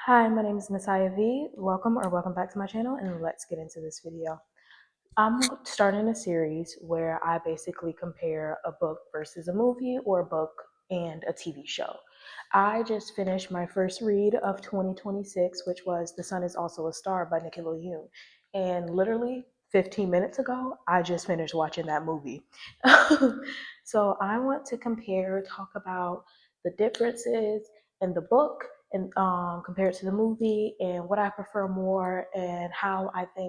Hi, my name is Messiah V. Welcome back to my channel, and let's get into this video. I'm starting a series where I basically compare a book versus a movie or a book and a TV show. I just finished my first read of 2026, which was The Sun is Also a Star by Nicola Yoon. And literally 15 minutes ago, I just finished watching that movie. So I want to talk about the differences in the book and compared to the movie, and what I prefer more, and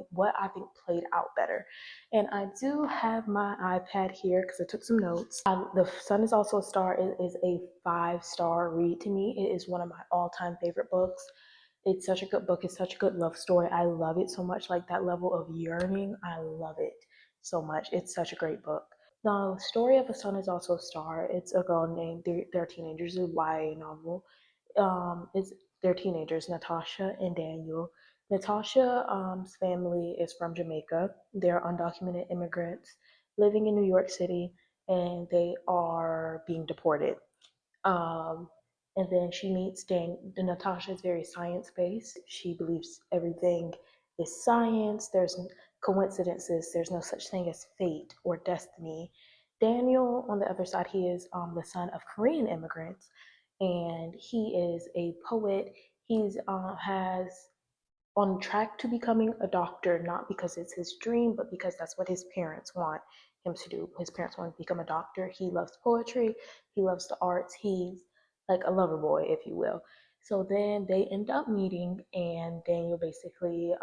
what I think played out better. And I do have my iPad here because I took some notes. The Sun is Also a Star is a 5-star read to me. It is one of my all-time favorite books. It's such a good book. It's such a good love story. I love it so much. Like that level of yearning, I love it so much. It's such a great book. The story of A Sun is Also a Star. It's a girl named, they're teenagers, a YA novel. It's They're teenagers, Natasha and Daniel. Natasha's family is from Jamaica. They're undocumented immigrants living in New York City, and they are being deported. Um, and then she meets Natasha is very science based. She believes everything is science. There's coincidences. There's no such thing as fate or destiny. Daniel, on the other side, he is the son of Korean immigrants, and he is a poet. He's has on track to becoming a doctor, not because it's his dream, but because that's what his parents want him to do. His parents want to become a doctor. He loves poetry, he loves the arts, he's like a lover boy, if you will. So then they end up meeting, and Daniel basically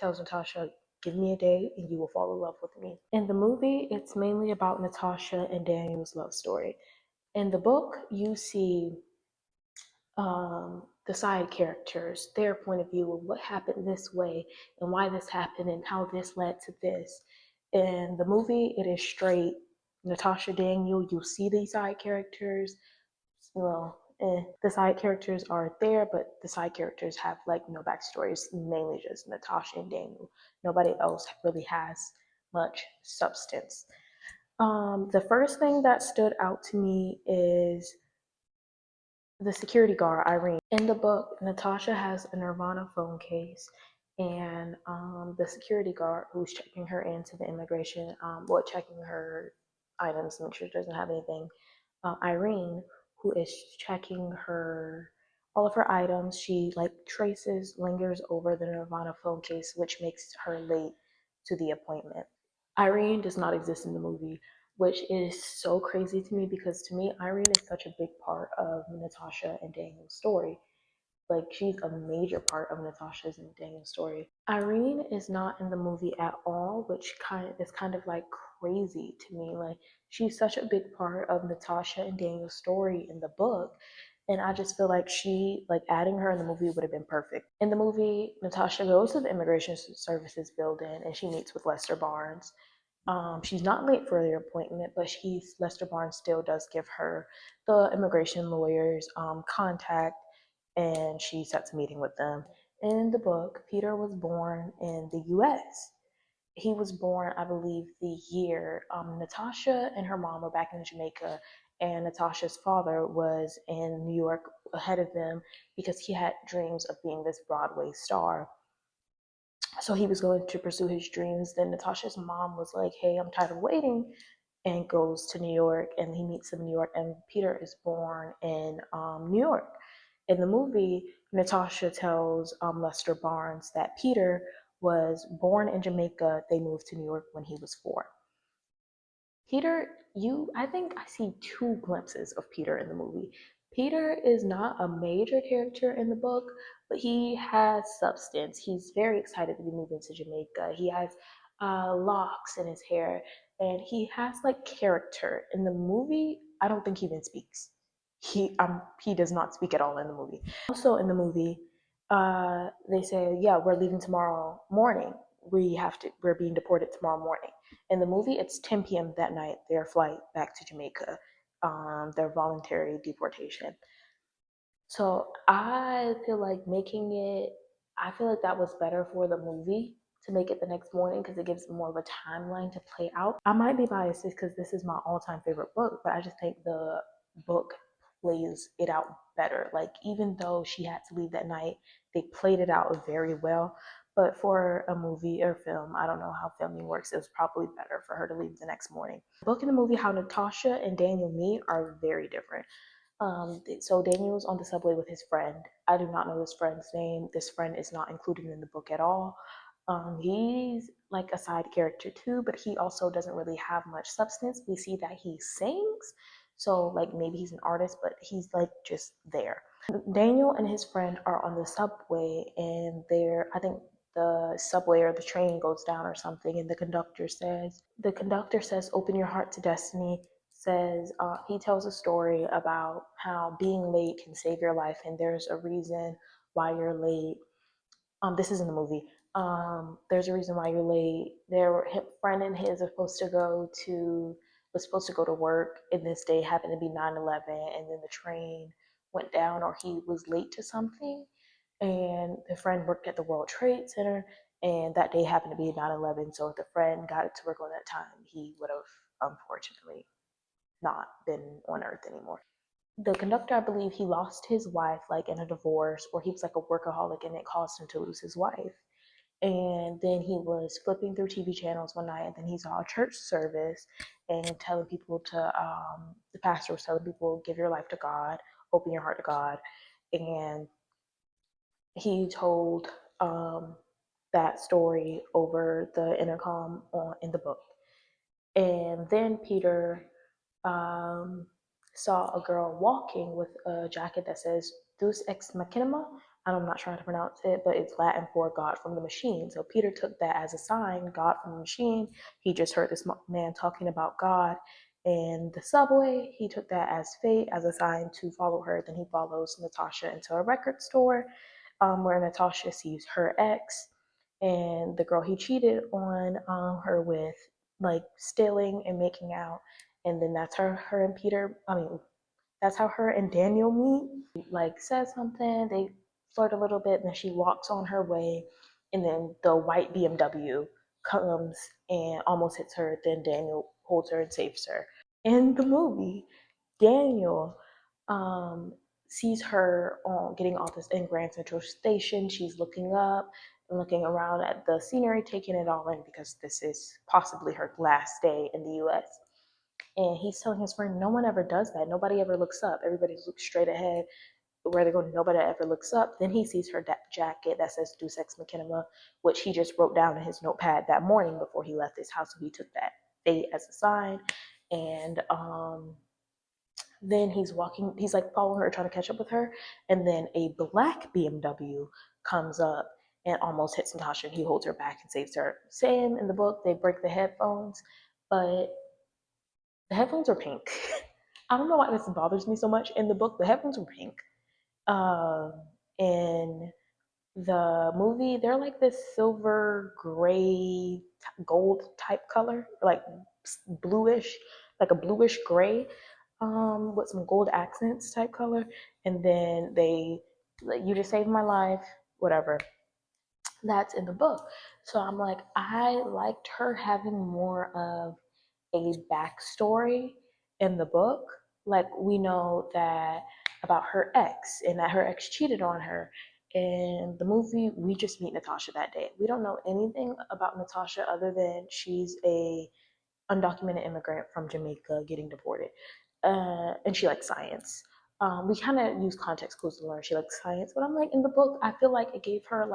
tells Natasha, "Give me a day and you will fall in love with me." In the movie, it's mainly about Natasha and Daniel's love story. In the book, you see the side characters, their point of view of what happened this way and why this happened and how this led to this. In the movie, it is straight Natasha Daniel. You see these side characters. The side characters are there, but the side characters have like no backstory. It's mainly just Natasha and Daniel. Nobody else really has much substance. The first thing that stood out to me is the security guard, Irene. In the book, Natasha has a Nirvana phone case, and the security guard who's checking her into the immigration, checking her items to make sure she doesn't have anything. Irene, who is checking all of her items, she like lingers over the Nirvana phone case, which makes her late to the appointment. Irene does not exist in the movie, which is so crazy to me because to me, Irene is such a big part of Natasha and Daniel's story. Like she's a major part of Natasha's and Daniel's story. Irene is not in the movie at all, which kind of like crazy to me. Like she's such a big part of Natasha and Daniel's story in the book. And I just feel like adding her in the movie would have been perfect. In the movie, Natasha goes to the immigration services building and she meets with Lester Barnes. She's not late for their appointment, but Lester Barnes still does give her the immigration lawyer's contact, and she sets a meeting with them. In the book, Peter was born in the U.S. He was born, I believe, the year Natasha and her mom were back in Jamaica, and Natasha's father was in New York ahead of them because he had dreams of being this Broadway star. So he was going to pursue his dreams. Then Natasha's mom was like, "Hey, I'm tired of waiting," and goes to New York, and he meets him in New York. And Peter is born in New York. In the movie, Natasha tells Lester Barnes that Peter was born in Jamaica. They moved to New York when he was 4. I think I see 2 glimpses of Peter in the movie. Peter is not a major character in the book, but he has substance. He's very excited to be moving to Jamaica. He has locks in his hair, and he has like character. In the movie, I don't think he even speaks. He does not speak at all in the movie. Also in the movie, they say, "Yeah, we're leaving tomorrow morning. We're being deported tomorrow morning." In the movie, it's 10 p.m. that night, their flight back to Jamaica, their voluntary deportation. So I feel like that was better for the movie to make it the next morning because it gives more of a timeline to play out. I might be biased because this is my all-time favorite book, but I just think the book lays it out better. Like, even though she had to leave that night, they played it out very well. But for a movie or film, I don't know how filming works. It was probably better for her to leave the next morning. The book and the movie, how Natasha and Daniel meet, are very different. So Daniel's on the subway with his friend. I do not know this friend's name. This friend is not included in the book at all. He's like a side character too, but he also doesn't really have much substance. We see that he sings, so like maybe he's an artist, but he's like just there. Daniel and his friend are on the subway, and I think the subway or the train goes down or something, and the conductor says, "Open your heart to destiny." Says he tells a story about how being late can save your life, and there's a reason why you're late. This is in the movie. There's a reason why you're late. Their friend and his are supposed to go to was supposed to go to work, and this day happened to be 9/11, and then the train went down, or he was late to something, and the friend worked at the World Trade Center, and that day happened to be 9/11. So if the friend got to work on that time, he would have unfortunately not been on Earth anymore. The conductor, I believe, he lost his wife like in a divorce, or he was like a workaholic, and it caused him to lose his wife. And then he was flipping through TV channels one night, and then he saw a church service and telling people the pastor was telling people, give your life to God, open your heart to God. And he told that story over the intercom in the book. And then Peter um, saw a girl walking with a jacket that says Deus ex machina. I'm not sure how to pronounce it, but it's Latin for God from the machine. So Peter took that as a sign, God from the machine. He just heard this man talking about God in the subway. He took that as fate, as a sign to follow her. Then he follows Natasha into a record store where Natasha sees her ex and the girl he cheated on her with, like stealing and making out. And then that's her and Peter. I mean, that's how her and Daniel meet. Like says something, they flirt a little bit, and then she walks on her way, and then the white BMW comes and almost hits her. Then Daniel holds her and saves her. In the movie, Daniel um, sees her getting off this in Grand Central Station. She's looking up and looking around at the scenery, taking it all in because this is possibly her last day in the US. And he's telling his friend, no one ever does that. Nobody ever looks up. Everybody looks straight ahead where they're going. Nobody ever looks up. Then he sees her jacket that says Deus Ex Machina, which he just wrote down in his notepad that morning before he left his house. So he took that fate as a sign. And then he's like following her, trying to catch up with her. And then a black BMW comes up and almost hits Natasha, and he holds her back and saves her. Same in the book, they break the headphones, but the headphones are pink. I don't know why this bothers me so much. In the book, the headphones were pink. Um, in the movie, they're like this silver, gray, gold type color, like bluish, like a bluish gray, with some gold accents type color. And then they, like, you just saved my life, whatever. That's in the book. So I'm like, I liked her having more of a backstory in the book. Like, we know that about her ex and that her ex cheated on her. In the movie, we just meet Natasha that day. We don't know anything about Natasha other than she's a undocumented immigrant from Jamaica getting deported, and she likes science. We kind of use context clues to learn she likes science, but I'm like, in the book, I feel like it gave her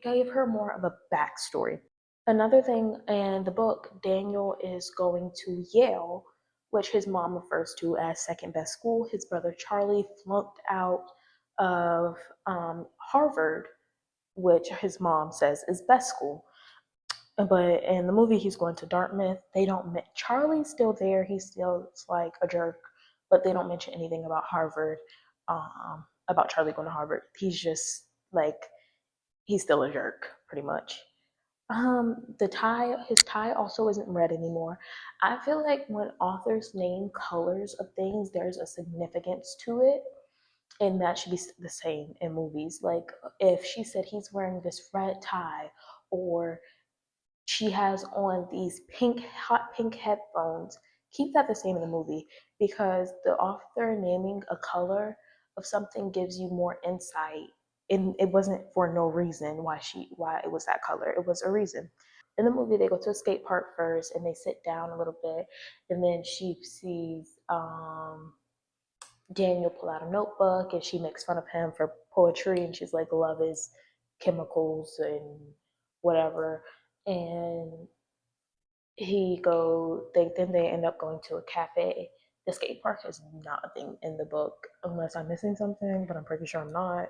gave her more of a backstory. Another thing in the book, Daniel is going to Yale, which his mom refers to as second best school. His brother Charlie flunked out of Harvard, which his mom says is best school. But in the movie, he's going to Dartmouth. They don't. Charlie's still there. He's still like a jerk, but they don't mention anything about Harvard. About Charlie going to Harvard. He's just like he's still a jerk, pretty much. His tie also isn't red anymore. I feel like when authors name colors of things, there's a significance to it, and that should be the same in movies. Like if she said he's wearing this red tie, or she has on these hot pink headphones, Keep that the same in the movie because the author naming a color of something gives you more insight. And it wasn't for no reason why it was that color. It was a reason. In the movie, they go to a skate park first and they sit down a little bit, and then she sees Daniel pull out a notebook and she makes fun of him for poetry, and she's like, love is chemicals and whatever. And they end up going to a cafe. The skate park is not a thing in the book unless I'm missing something, but I'm pretty sure I'm not.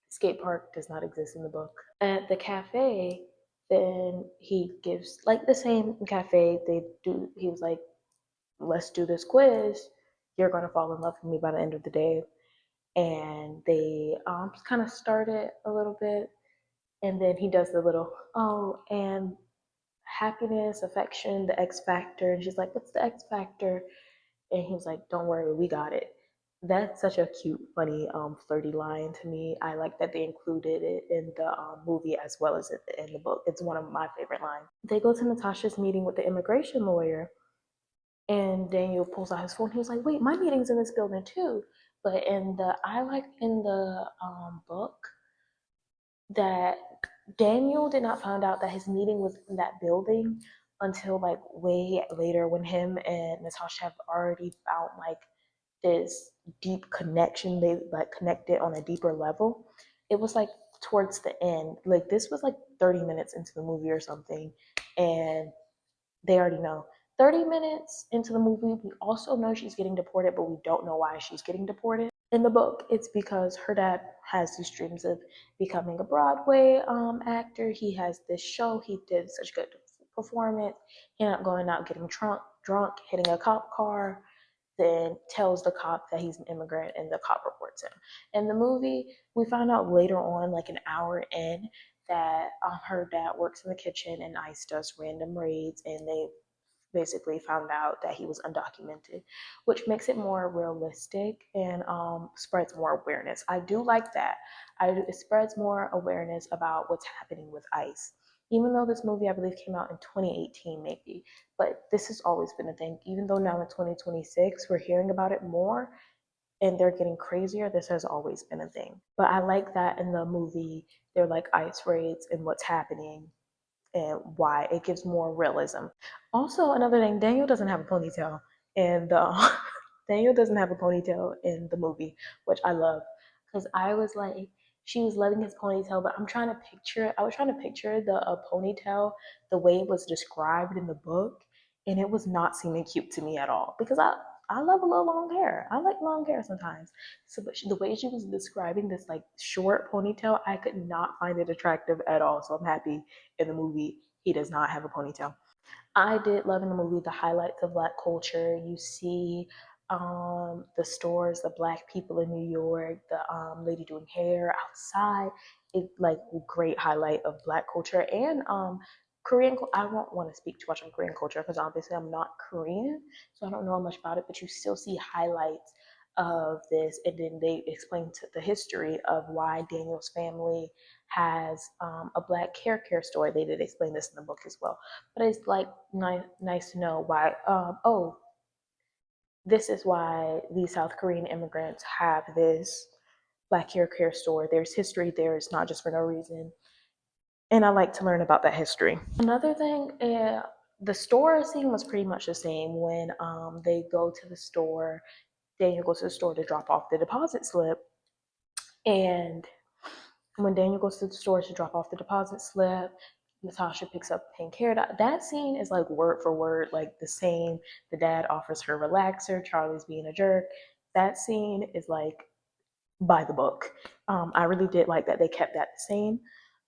Skate park does not exist in the book. At the cafe, then he gives like the same cafe he was like, let's do this quiz. You're gonna fall in love with me by the end of the day. And they kind of start it a little bit, and then he does the little, oh, and happiness, affection, the X factor. And she's like, what's the X factor? And he's like, don't worry, we got it. That's such a cute, funny, flirty line to me. I like that they included it in the movie as well as in the book. It's one of my favorite lines. They go to Natasha's meeting with the immigration lawyer, and Daniel pulls out his phone. He was like, wait, my meeting's in this building too. But I like in the book that Daniel did not find out that his meeting was in that building until like way later when him and Natasha have already found like this deep connection. They like connected on a deeper level. It was like towards the end. Like this was like 30 minutes into the movie or something. And they already know. 30 minutes into the movie, we also know she's getting deported, but we don't know why she's getting deported. In the book, it's because her dad has these dreams of becoming a Broadway actor. He has this show. He did such good performance. He ended up going out getting drunk, hitting a cop car, then tells the cop that he's an immigrant, and the cop reports him. In the movie, we find out later on, like an hour in, that her dad works in the kitchen and ICE does random raids, and they basically found out that he was undocumented, which makes it more realistic and spreads more awareness. I do like that. It spreads more awareness about what's happening with ICE. Even though this movie, I believe, came out in 2018, maybe, but this has always been a thing. Even though now in 2026, we're hearing about it more and they're getting crazier, this has always been a thing. But I like that in the movie, they're like ICE raids and what's happening and why it gives more realism. Also, another thing, Daniel doesn't have a ponytail, and Daniel doesn't have a ponytail in the movie, which I love because I was like, she was loving his ponytail, but I'm trying to picture. I was trying to picture the ponytail the way it was described in the book, and it was not seeming cute to me at all because I love a little long hair. I like long hair sometimes. So, but the way she was describing this like short ponytail, I could not find it attractive at all. So I'm happy in the movie he does not have a ponytail. I did love in the movie the highlights of Black culture. You see the stores, the Black people in New York, the lady doing hair outside. It like great highlight of Black culture and Korean. I won't want to speak too much on Korean culture because obviously I'm not Korean, so I don't know much about it. But you still see highlights of this, and then they explain to the history of why Daniel's family has a Black hair care store. They did explain this in the book as well, but it's like nice to know why. Oh, this is why these South Korean immigrants have this Black hair care store. There's history there. It's not just for no reason, and I like to learn about that history. Another thing, the store scene was pretty much the same when they go to the store. Daniel goes to the store to drop off the deposit slip, and when Daniel goes to the store to drop off the deposit slip, Natasha picks up pink hair. That scene is like word for word, like the same. The dad offers her relaxer. Charlie's being a jerk. That scene is like by the book. I really did like that they kept that the same.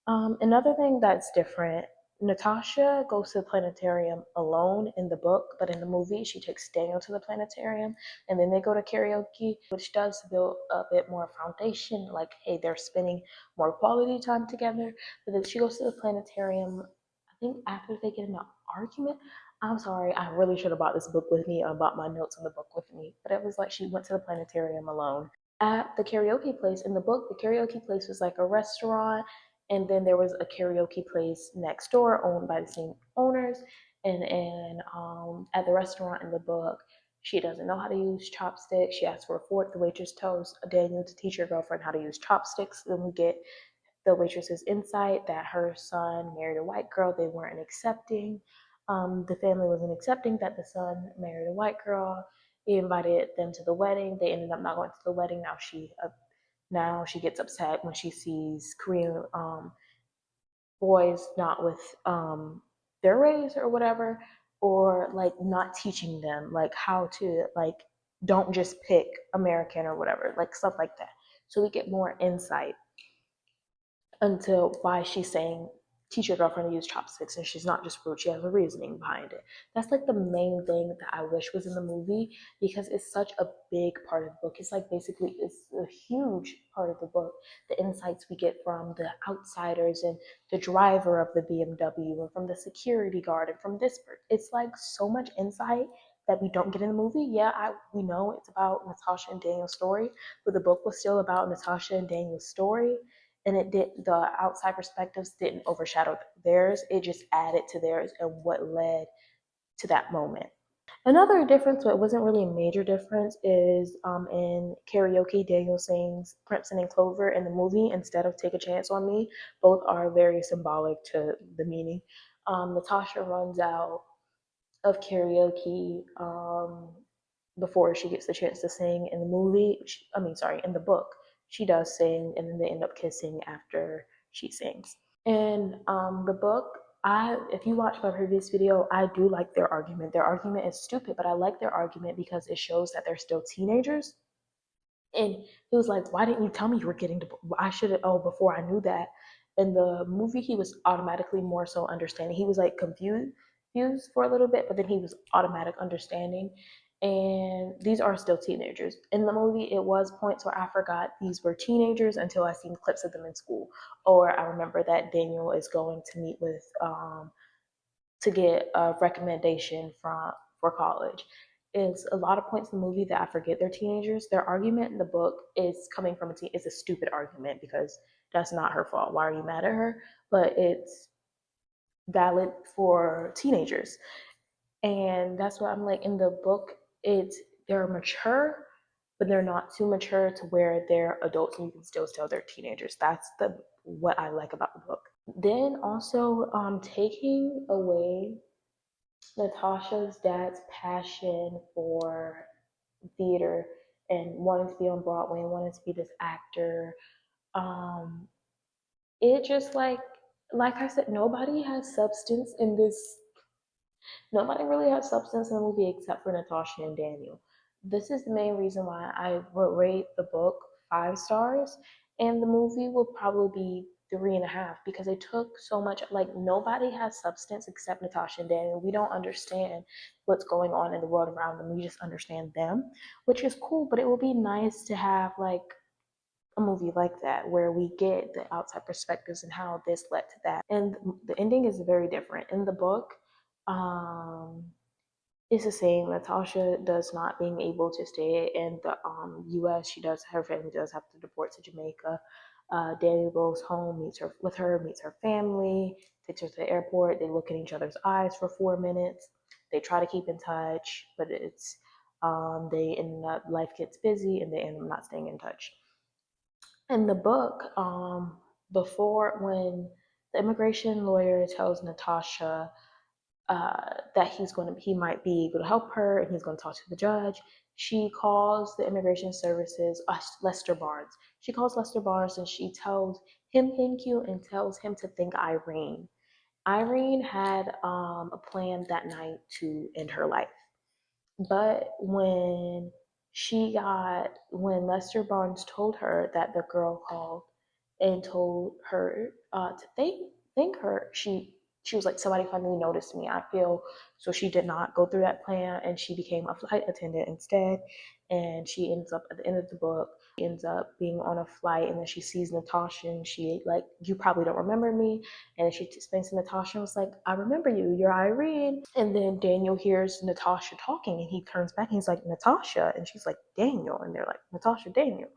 Another thing that's different, Natasha goes to the planetarium alone in the book, but in the movie, she takes Daniel to the planetarium and then they go to karaoke, which does build a bit more foundation. Like, hey, they're spending more quality time together. But then she goes to the planetarium, I think after they get in an argument. I'm sorry, I really should have brought this book with me. I brought my notes on the book with me. But it was like she went to the planetarium alone at the karaoke place. In the book, the karaoke place was like a restaurant, and then there was a karaoke place next door owned by the same owners. And at the restaurant in the book, she doesn't know how to use chopsticks. She asks for a fork. The waitress tells Daniel to teach her girlfriend how to use chopsticks. Then we get the waitress's insight that her son married a white girl. They weren't accepting. The family wasn't accepting that the son married a white girl. He invited them to the wedding. They ended up not going to the wedding. Now she gets upset when she sees Korean boys not with their race or whatever, or like not teaching them like how to like don't just pick American or whatever, like stuff like that. So we get more insight until why she's saying teach your girlfriend to use chopsticks, and she's not just rude, she has a reasoning behind it. That's like the main thing that I wish was in the movie, because it's such a big part of the book. It's like basically it's a huge part of the book, the insights we get from the outsiders and the driver of the BMW and from the security guard and from this person. It's like so much insight that we don't get in the movie. Yeah, we know it's about Natasha and Daniel's story, but the book was still about Natasha and Daniel's story, and it did, the outside perspectives didn't overshadow theirs, it just added to theirs and what led to that moment. Another difference, but it wasn't really a major difference, is in karaoke, Daniel sings Crimson and Clover in the movie instead of Take a Chance on Me. Both are very symbolic to the meaning. Natasha runs out of karaoke before she gets the chance to sing in the movie. In the book, she does sing, and then they end up kissing after she sings. In the book, if you watch my previous video, I do like their argument. Their argument is stupid, but I like their argument because it shows that they're still teenagers. And he was like, "Why didn't you tell me you were getting to? I should have. Oh, before I knew that." In the movie, he was automatically more so understanding. He was like confused for a little bit, but then he was automatic understanding. And these are still teenagers. In the movie, it was points where I forgot these were teenagers until I seen clips of them in school, or I remember that Daniel is going to meet with to get a recommendation for college. Is a lot of points in the movie that I forget they're teenagers. Their argument in the book is coming from it's a stupid argument because that's not her fault. Why are you mad at her? But it's valid for teenagers. And that's what I'm like in the book, it's they're mature, but they're not too mature to where they're adults and you can still tell they're teenagers. That's the what I like about the book. Then also taking away Natasha's dad's passion for theater and wanting to be on Broadway and wanting to be this actor. Um, it just like I said, nobody really has substance in the movie except for Natasha and Daniel. This is the main reason why I would rate the book 5 stars, and the movie will probably be 3.5, because it took so much. Like nobody has substance except Natasha and Daniel. We don't understand what's going on in the world around them. We just understand them, which is cool. But it would be nice to have like a movie like that where we get the outside perspectives and how this led to that. And the ending is very different in the book. um it's the same. Natasha does not being able to stay in the US. Her family does have to deport to Jamaica. Daniel goes home, meets her family, takes her to the airport. They look in each other's eyes for 4 minutes. They try to keep in touch, but it's they end up life gets busy and they end up not staying in touch. In the book, before when the immigration lawyer tells Natasha that he might be able to help her and he's going to talk to the judge, she calls the immigration services, Lester Barnes. She calls Lester Barnes and she tells him thank you and tells him to thank Irene. Irene had a plan that night to end her life. But when Lester Barnes told her that the girl called and told her to thank her, she was like, somebody finally noticed me. I feel so she did not go through that plan and she became a flight attendant instead. And she ends up at the end of the book, she ends up being on a flight and then she sees Natasha and she like, you probably don't remember me. And then she explains to Natasha and was like, I remember you, you're Irene. And then Daniel hears Natasha talking and he turns back and he's like, Natasha. And she's like, Daniel. And they're like, Natasha, Daniel,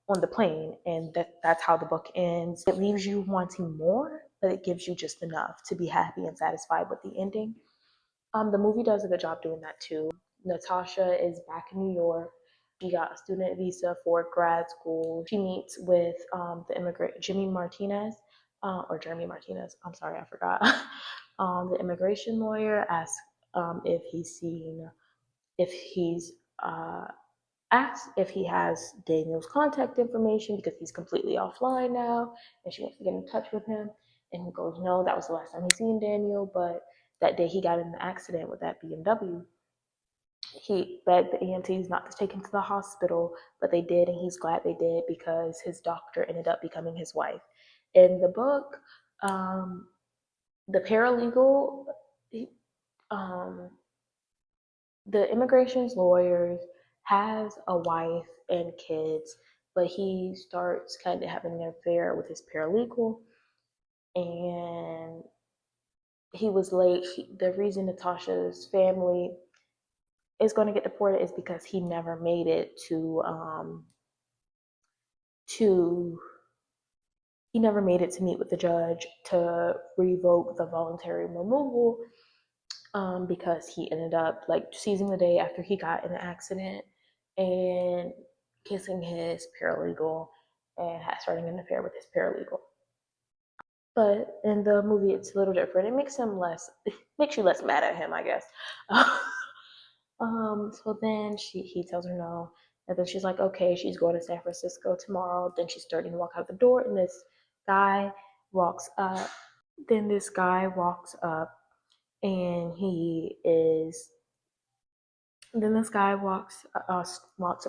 on the plane. And that's how the book ends. It leaves you wanting more, but it gives you just enough to be happy and satisfied with the ending. The movie does a good job doing that too. Natasha is back in New York. She got a student visa for grad school. She meets with the immigrant Jimmy Martinez, or Jeremy Martinez. I'm sorry, I forgot. The immigration lawyer asks if he's seen, if he's asks if he has Daniel's contact information because he's completely offline now, and she wants to get in touch with him. And he goes, no, that was the last time he seen Daniel, but that day he got in an accident with that BMW. He begged the EMTs not to take him to the hospital, but they did, and he's glad they did because his doctor ended up becoming his wife. In the book, um, the paralegal, um, the immigration's lawyers has a wife and kids, but he starts kind of having an affair with his paralegal, and he was late. The reason Natasha's family is going to get deported is because he never made it to he never made it to meet with the judge to revoke the voluntary removal, because he ended up like seizing the day after he got in an accident and kissing his paralegal and starting an affair with his paralegal. But in the movie, it's a little different. It makes him less, makes you less mad at him, I guess. So then he tells her no, and then she's like, okay, she's going to San Francisco tomorrow. Then she's starting to walk out the door, and this guy walks up. Then this guy walks up, and he is then this guy walks up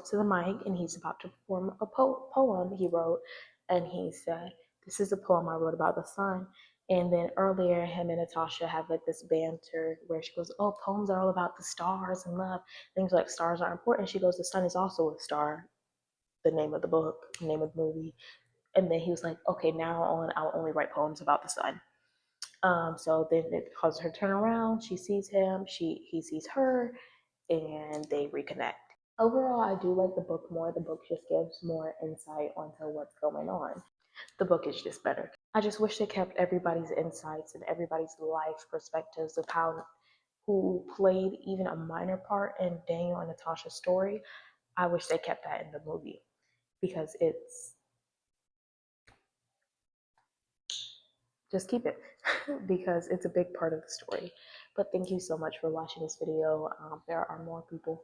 to the mic, and he's about to perform a poem he wrote, and he said, "This is a poem I wrote about the sun." And then earlier, him and Natasha have like this banter where she goes, "Oh, poems are all about the stars and love. Things like stars are important." She goes, "The sun is also a star." The name of the book, the name of the movie. And then he was like, "Okay, now on, I'll only write poems about the sun." So then it causes her to turn around. She sees him. He sees her, and they reconnect. Overall, I do like the book more. The book just gives more insight onto what's going on. The book is just better. I just wish they kept everybody's insights and everybody's life perspectives of how who played even a minor part in Daniel and Natasha's story. I wish they kept that in the movie because it's just keep it because it's a big part of the story. But thank you so much for watching this video. There are more people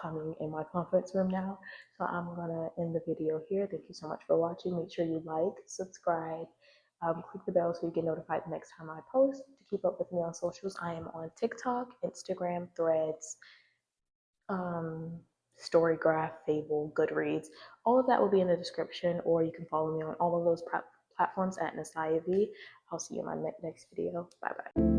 coming in my conference room now, so I'm gonna end the video here. Thank you so much for watching. Make sure you like, subscribe, click the bell so you get notified the next time I post. To keep up with me on socials, I am on TikTok, Instagram, Threads, um, Storygraph, Fable, Goodreads. All of that will be in the description, or you can follow me on all of those platforms at Nasaya V. I'll see you in my next video. Bye bye.